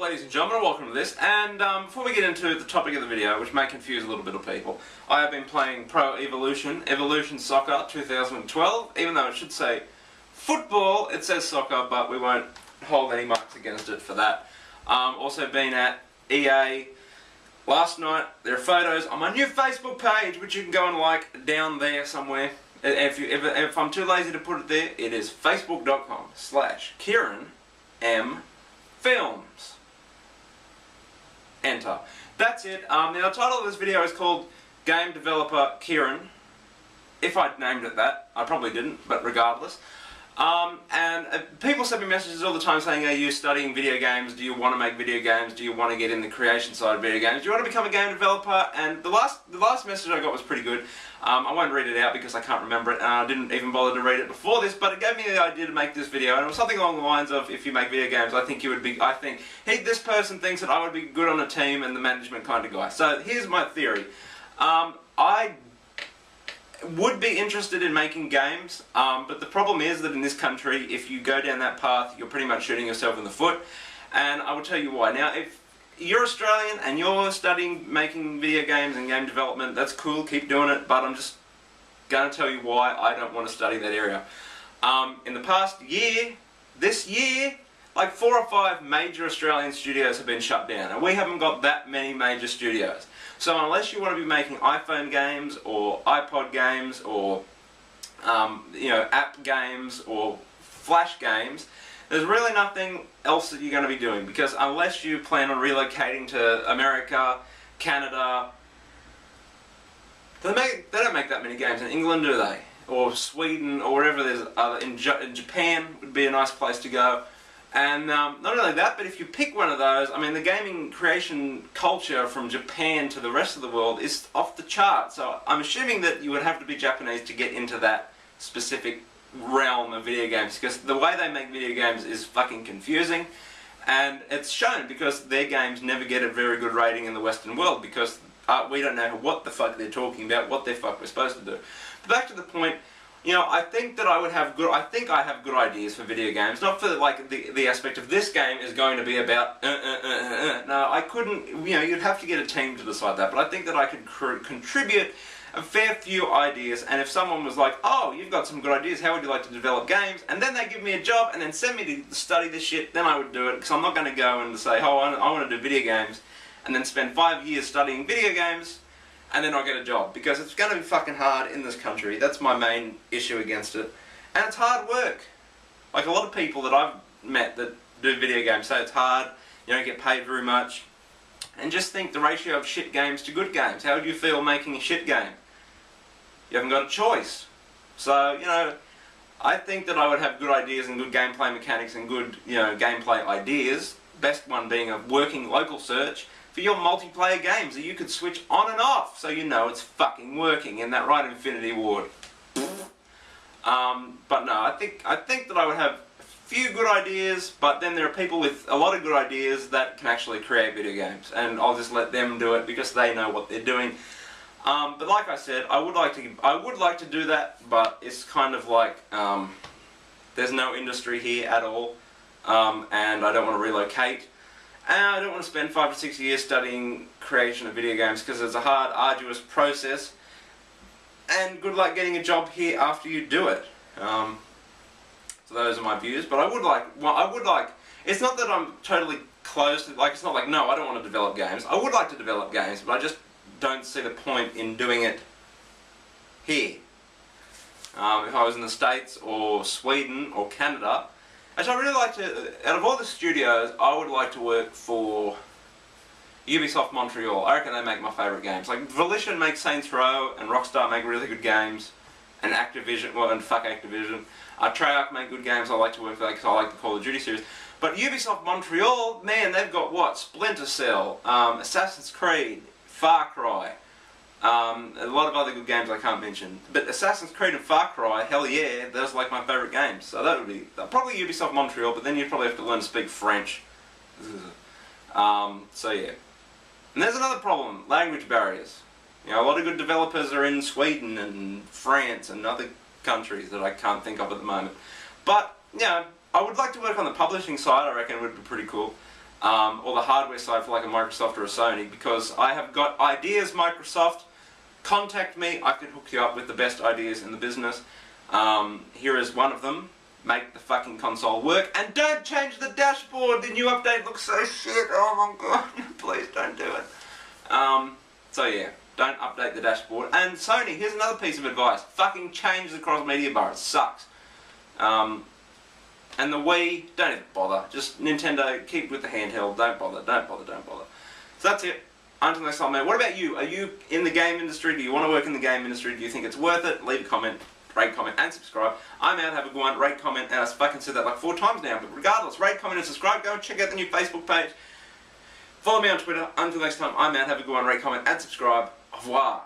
ladies and gentlemen, welcome to this, and before we get into the topic of the video, which may confuse a little bit of people, I have been playing Pro Evolution Soccer 2012, even though it should say football, it says soccer, but we won't hold any marks against it for that. Also been at EA last night. There are photos on my new Facebook page, which you can go and like down there somewhere. If I'm too lazy to put it there, it is facebook.com/Kieran M Films. Enter. That's it. Now the title of this video is called Game Developer Kieran. If I'd named it that, I probably didn't, but regardless. People send me messages all the time saying, are you studying video games? Do you want to make video games? Do you want to get in the creation side of video games? Do you want to become a game developer? And the last message I got was pretty good. I won't read it out because I can't remember it, and I didn't even bother to read it before this, but it gave me the idea to make this video, and it was something along the lines of, if you make video games, I think this person thinks that I would be good on a team and the management kind of guy. So here's my theory. I would be interested in making games, but the problem is that in this country, if you go down that path, you're pretty much shooting yourself in the foot, and I will tell you why. Now, if you're Australian and you're studying making video games and game development, that's cool, keep doing it, but I'm just going to tell you why I don't want to study that area. In the past year, this year, like 4 or 5 major Australian studios have been shut down, and we haven't got that many major studios. So unless you want to be making iPhone games or iPod games or app games or Flash games, there's really nothing else that you're going to be doing, because unless you plan on relocating to America, Canada, they don't make that many games in England, do they? Or Sweden, or wherever there's other. In Japan would be a nice place to go. And not only that, but if you pick one of those, I mean, the gaming creation culture from Japan to the rest of the world is off the chart. So I'm assuming that you would have to be Japanese to get into that specific realm of video games, because the way they make video games is fucking confusing, and it's shown because their games never get a very good rating in the Western world, because we don't know what the fuck they're talking about, what the fuck we're supposed to do. But back to the point. I think that I have good ideas for video games, not for like the aspect of this game is going to be about No, I couldn't, you'd have to get a team to decide that, but I think that I could contribute a fair few ideas, and if someone was like, oh, you've got some good ideas, how would you like to develop games? And then they give me a job and then send me to study this shit, then I would do it, because I'm not going to go and say, oh, I want to do video games, and then spend 5 years studying video games, and then I'll get a job, because it's going to be fucking hard in this country. That's my main issue against it. And it's hard work. Like a lot of people that I've met that do video games say it's hard, you don't get paid very much, and just think the ratio of shit games to good games. How would you feel making a shit game? You haven't got a choice. So, I think that I would have good ideas and good gameplay mechanics and good, gameplay ideas. Best one being a working local search for your multiplayer games that you could switch on and off, so you know it's fucking working. In that right, Infinity Ward? But no, I think that I would have a few good ideas, but then there are people with a lot of good ideas that can actually create video games, and I'll just let them do it because they know what they're doing. But like I said, I would like to do that, but it's kind of like there's no industry here at all, and I don't want to relocate. And I don't want to spend 5 to 6 years studying creation of video games, because it's a hard, arduous process. And good luck getting a job here after you do it. So those are my views. But I would like. It's not that I'm totally closed. Like, it's not like, no, I don't want to develop games. I would like to develop games, but I just don't see the point in doing it here. If I was in the States or Sweden or Canada. Actually, I really like to, out of all the studios, I would like to work for Ubisoft Montreal. I reckon they make my favourite games. Like, Volition makes Saints Row, and Rockstar make really good games, and Activision, well, and fuck Activision. Treyarch make good games. I like to work for that because I like the Call of Duty series. But Ubisoft Montreal, man, they've got what? Splinter Cell, Assassin's Creed, Far Cry. A lot of other good games I can't mention. But Assassin's Creed and Far Cry, hell yeah, those are like my favourite games. So that would be probably Ubisoft Montreal, but then you'd probably have to learn to speak French. So yeah. And there's another problem, language barriers. A lot of good developers are in Sweden and France and other countries that I can't think of at the moment. But, I would like to work on the publishing side, I reckon would be pretty cool. or the hardware side for like a Microsoft or a Sony, because I have got ideas, Microsoft. Contact me, I can hook you up with the best ideas in the business. Here is one of them. Make the fucking console work, and don't change the dashboard. The new update looks so shit. Oh my god, please don't do it. So yeah, don't update the dashboard. And Sony, here's another piece of advice. Fucking change the cross-media bar, it sucks. And the Wii, don't even bother. Just Nintendo, keep with the handheld, don't bother. So that's it. Until next time, man. What about you? Are you in the game industry? Do you want to work in the game industry? Do you think it's worth it? Leave a comment. Rate, comment, and subscribe. I'm out, have a good one. Rate, comment, and I fucking said that like 4 times now, but regardless, rate, comment, and subscribe. Go and check out the new Facebook page. Follow me on Twitter. Until next time, I'm out, have a good one. Rate, comment, and subscribe. Au revoir.